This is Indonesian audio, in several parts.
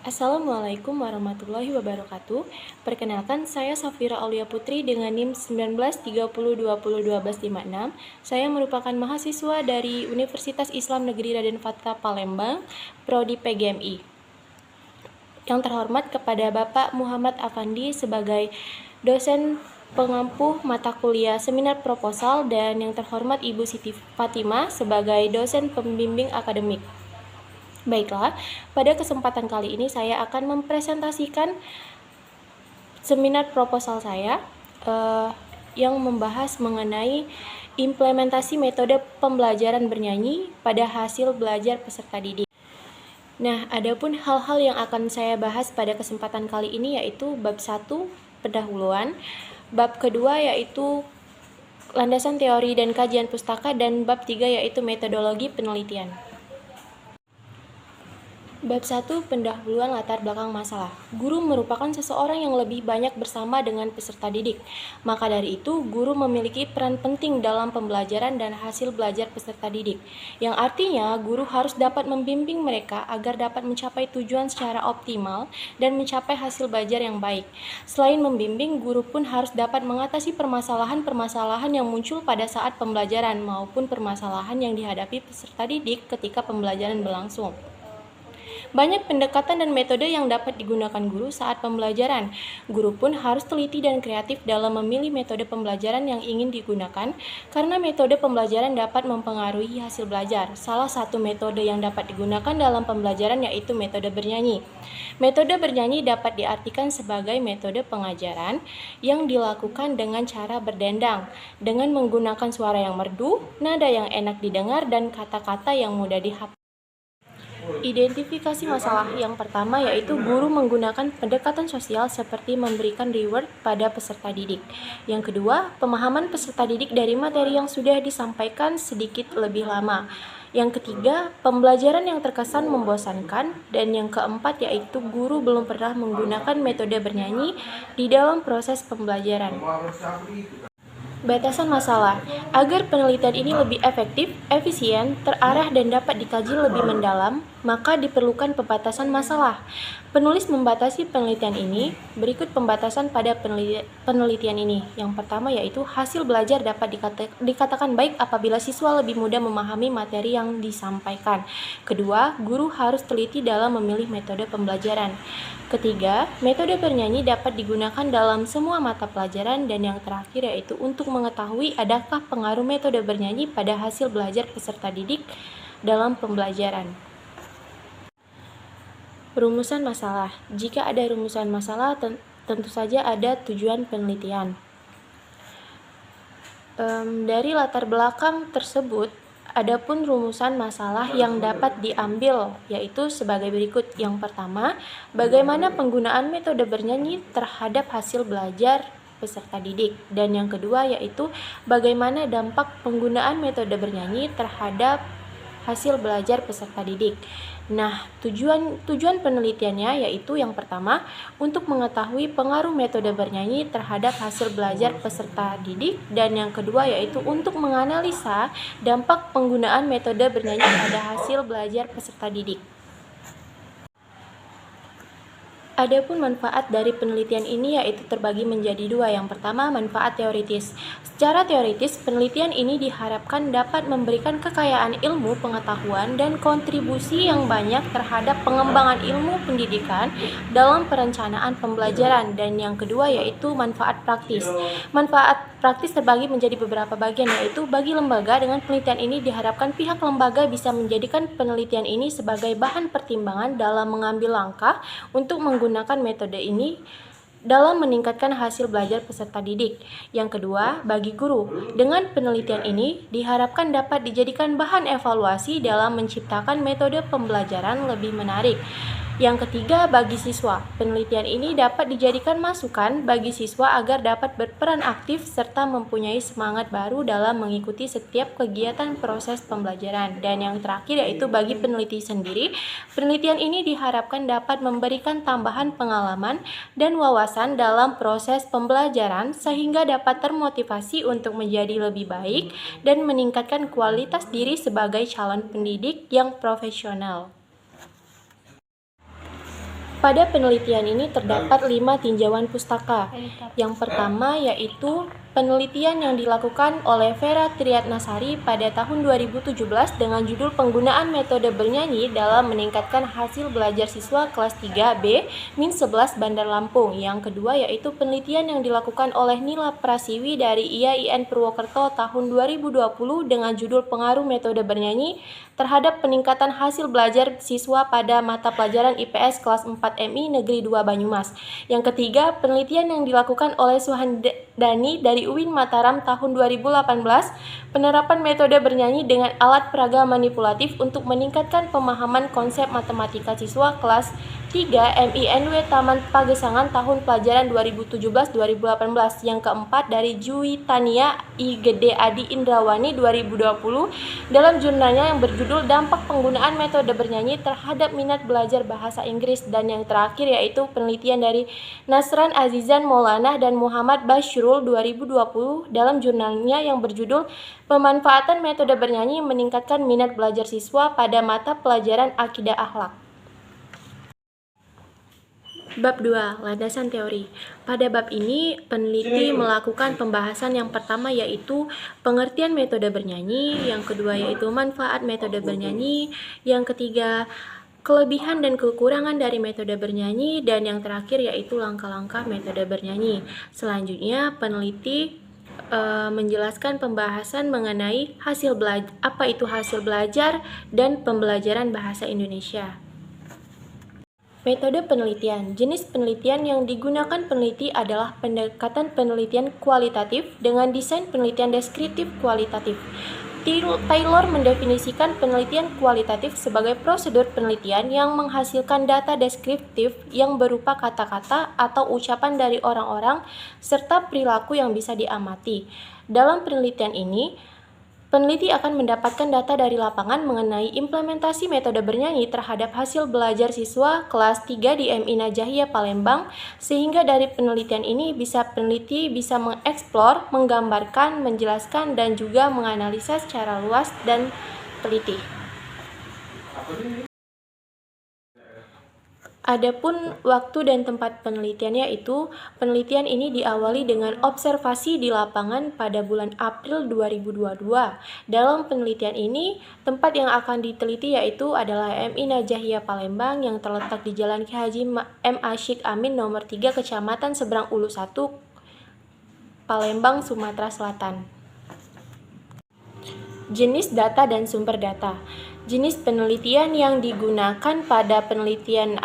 Assalamualaikum warahmatullahi wabarakatuh. Perkenalkan, saya Safira Aulia Putri dengan NIM 1930201256. Saya merupakan mahasiswa dari Universitas Islam Negeri Raden Fatah Palembang, Prodi PGMI. Yang terhormat kepada Bapak Muhammad Afandi sebagai dosen pengampu mata kuliah seminar proposal, dan yang terhormat Ibu Siti Fatimah sebagai dosen pembimbing akademik. Baiklah, pada kesempatan kali ini saya akan mempresentasikan seminar proposal saya yang membahas mengenai implementasi metode pembelajaran bernyanyi pada hasil belajar peserta didik. Nah, adapun hal-hal yang akan saya bahas pada kesempatan kali ini yaitu bab 1, pendahuluan, bab kedua yaitu landasan teori dan kajian pustaka, dan bab 3 yaitu metodologi penelitian. Bab 1, pendahuluan latar belakang masalah. Guru merupakan seseorang yang lebih banyak bersama dengan peserta didik. Maka dari itu, guru memiliki peran penting dalam pembelajaran dan hasil belajar peserta didik. Yang artinya, guru harus dapat membimbing mereka agar dapat mencapai tujuan secara optimal dan mencapai hasil belajar yang baik. Selain membimbing, guru pun harus dapat mengatasi permasalahan-permasalahan yang muncul pada saat pembelajaran maupun permasalahan yang dihadapi peserta didik ketika pembelajaran berlangsung. Banyak pendekatan dan metode yang dapat digunakan guru saat pembelajaran. Guru pun harus teliti dan kreatif dalam memilih metode pembelajaran yang ingin digunakan, karena metode pembelajaran dapat mempengaruhi hasil belajar. Salah satu metode yang dapat digunakan dalam pembelajaran yaitu metode bernyanyi. Metode bernyanyi dapat diartikan sebagai metode pengajaran yang dilakukan dengan cara berdendang, dengan menggunakan suara yang merdu, nada yang enak didengar, dan kata-kata yang mudah dihafal. Identifikasi masalah yang pertama yaitu guru menggunakan pendekatan sosial seperti memberikan reward pada peserta didik. Yang kedua, pemahaman peserta didik dari materi yang sudah disampaikan sedikit lebih lama. Yang ketiga, pembelajaran yang terkesan membosankan. Dan yang keempat yaitu guru belum pernah menggunakan metode bernyanyi di dalam proses pembelajaran. Batasan masalah. Agar penelitian ini lebih efektif, efisien, terarah, dan dapat dikaji lebih mendalam, maka diperlukan pembatasan masalah. Penulis membatasi penelitian ini. Berikut pembatasan pada penelitian ini. Yang pertama yaitu hasil belajar dapat dikatakan baik apabila siswa lebih mudah memahami materi yang disampaikan. Kedua, guru harus teliti dalam memilih metode pembelajaran. Ketiga, metode bernyanyi dapat digunakan dalam semua mata pelajaran. Dan yang terakhir yaitu untuk mengetahui adakah pengaruh metode bernyanyi pada hasil belajar peserta didik dalam pembelajaran. Rumusan masalah. Jika ada rumusan masalah, tentu saja ada tujuan penelitian. Dari latar belakang tersebut, adapun rumusan masalah yang dapat diambil yaitu sebagai berikut. Yang pertama, bagaimana penggunaan metode bernyanyi terhadap hasil belajar peserta didik. Dan yang kedua yaitu bagaimana dampak penggunaan metode bernyanyi terhadap hasil belajar peserta didik. Nah, tujuan penelitiannya yaitu yang pertama, untuk mengetahui pengaruh metode bernyanyi terhadap hasil belajar peserta didik, dan yang kedua yaitu untuk menganalisa dampak penggunaan metode bernyanyi pada hasil belajar peserta didik. Adapun manfaat dari penelitian ini yaitu terbagi menjadi dua. Yang pertama, manfaat teoritis. Secara teoritis, penelitian ini diharapkan dapat memberikan kekayaan ilmu pengetahuan dan kontribusi yang banyak terhadap pengembangan ilmu pendidikan dalam perencanaan pembelajaran. Dan yang kedua yaitu manfaat praktis. Manfaat praktis terbagi menjadi beberapa bagian, yaitu bagi lembaga dengan penelitian ini diharapkan pihak lembaga bisa menjadikan penelitian ini sebagai bahan pertimbangan dalam mengambil langkah untuk menggunakan metode ini dalam meningkatkan hasil belajar peserta didik. Yang kedua, bagi guru, dengan penelitian ini diharapkan dapat dijadikan bahan evaluasi dalam menciptakan metode pembelajaran lebih menarik. Yang ketiga, bagi siswa, penelitian ini dapat dijadikan masukan bagi siswa agar dapat berperan aktif serta mempunyai semangat baru dalam mengikuti setiap kegiatan proses pembelajaran. Dan yang terakhir yaitu bagi peneliti sendiri, penelitian ini diharapkan dapat memberikan tambahan pengalaman dan wawasan dalam proses pembelajaran sehingga dapat termotivasi untuk menjadi lebih baik dan meningkatkan kualitas diri sebagai calon pendidik yang profesional. Pada penelitian ini terdapat 5 tinjauan pustaka. Yang pertama yaitu penelitian yang dilakukan oleh Vera Triatnasari pada tahun 2017 dengan judul penggunaan metode bernyanyi dalam meningkatkan hasil belajar siswa kelas 3B Min11 Bandar Lampung. Yang kedua yaitu penelitian yang dilakukan oleh Nila Prasiwi dari IAIN Purwokerto tahun 2020 dengan judul pengaruh metode bernyanyi terhadap peningkatan hasil belajar siswa pada mata pelajaran IPS kelas 4 MI Negeri 2 Banyumas. Yang ketiga, penelitian yang dilakukan oleh Suhandani dari UIN Mataram tahun 2018, penerapan metode bernyanyi dengan alat peraga manipulatif untuk meningkatkan pemahaman konsep matematika siswa kelas 3 MINW Taman Pagesangan tahun pelajaran 2017-2018. Yang keempat dari Juwitania I Gede Adi Indrawani 2020 dalam jurnalnya yang berjudul Dampak Penggunaan Metode Bernyanyi Terhadap Minat Belajar Bahasa Inggris. Dan yang terakhir yaitu penelitian dari Nasran Azizan Maulana dan Muhammad Basyrul 2020 dalam jurnalnya yang berjudul Pemanfaatan Metode Bernyanyi Meningkatkan Minat Belajar Siswa pada Mata Pelajaran Akidah Akhlak. Bab 2. Landasan teori. Pada bab ini, peneliti melakukan pembahasan yang pertama yaitu pengertian metode bernyanyi, yang kedua yaitu manfaat metode bernyanyi, yang ketiga kelebihan dan kekurangan dari metode bernyanyi, dan yang terakhir yaitu langkah-langkah metode bernyanyi. Selanjutnya, peneliti menjelaskan pembahasan mengenai apa itu hasil belajar dan pembelajaran bahasa Indonesia. Metode penelitian. Jenis penelitian yang digunakan peneliti adalah pendekatan penelitian kualitatif dengan desain penelitian deskriptif kualitatif. Taylor mendefinisikan penelitian kualitatif sebagai prosedur penelitian yang menghasilkan data deskriptif yang berupa kata-kata atau ucapan dari orang-orang serta perilaku yang bisa diamati. Dalam penelitian ini, peneliti akan mendapatkan data dari lapangan mengenai implementasi metode bernyanyi terhadap hasil belajar siswa kelas 3 di MI Najahiyah Palembang, sehingga dari penelitian ini peneliti bisa mengeksplor, menggambarkan, menjelaskan, dan juga menganalisa secara luas dan teliti. Adapun waktu dan tempat penelitiannya yaitu penelitian ini diawali dengan observasi di lapangan pada bulan April 2022. Dalam penelitian ini, tempat yang akan diteliti yaitu adalah MI Najahiyah Palembang yang terletak di Jalan Ki Haji M. Asyik Amin nomor 3 Kecamatan Seberang Ulu 1, Palembang, Sumatera Selatan. Jenis data dan sumber data. Jenis penelitian yang digunakan pada penelitian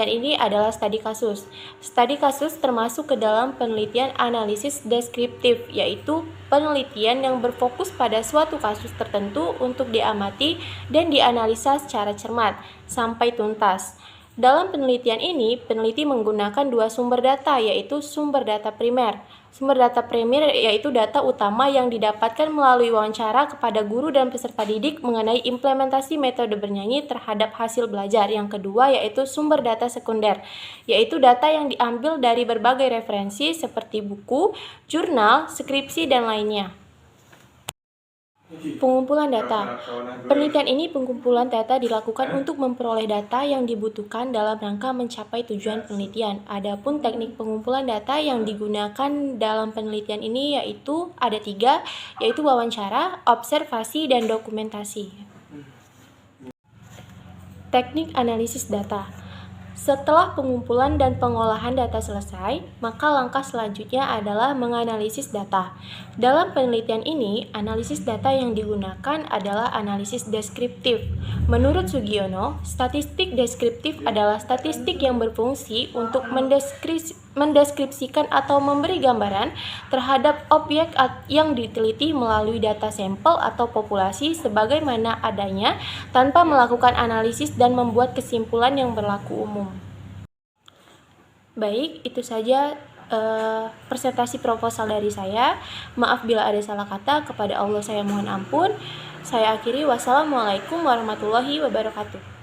ini adalah studi kasus. Studi kasus termasuk ke dalam penelitian analisis deskriptif, yaitu penelitian yang berfokus pada suatu kasus tertentu untuk diamati dan dianalisa secara cermat sampai tuntas. Dalam penelitian ini, peneliti menggunakan dua sumber data, yaitu sumber data primer. Sumber data primer yaitu data utama yang didapatkan melalui wawancara kepada guru dan peserta didik mengenai implementasi metode bernyanyi terhadap hasil belajar. Yang kedua yaitu sumber data sekunder, yaitu data yang diambil dari berbagai referensi seperti buku, jurnal, skripsi, dan lainnya. Pengumpulan data. Penelitian ini pengumpulan data dilakukan untuk memperoleh data yang dibutuhkan dalam rangka mencapai tujuan penelitian. Adapun teknik pengumpulan data yang digunakan dalam penelitian ini yaitu ada 3, yaitu wawancara, observasi, dan dokumentasi. Teknik analisis data. Setelah pengumpulan dan pengolahan data selesai, maka langkah selanjutnya adalah menganalisis data. Dalam penelitian ini, analisis data yang digunakan adalah analisis deskriptif. Menurut Sugiono, statistik deskriptif adalah statistik yang berfungsi untuk mendeskripsikan atau memberi gambaran terhadap objek yang diteliti melalui data sampel atau populasi sebagaimana adanya tanpa melakukan analisis dan membuat kesimpulan yang berlaku umum. Baik, itu saja presentasi proposal dari saya. Maaf bila ada salah kata, kepada Allah saya mohon ampun. Saya akhiri, wassalamualaikum warahmatullahi wabarakatuh.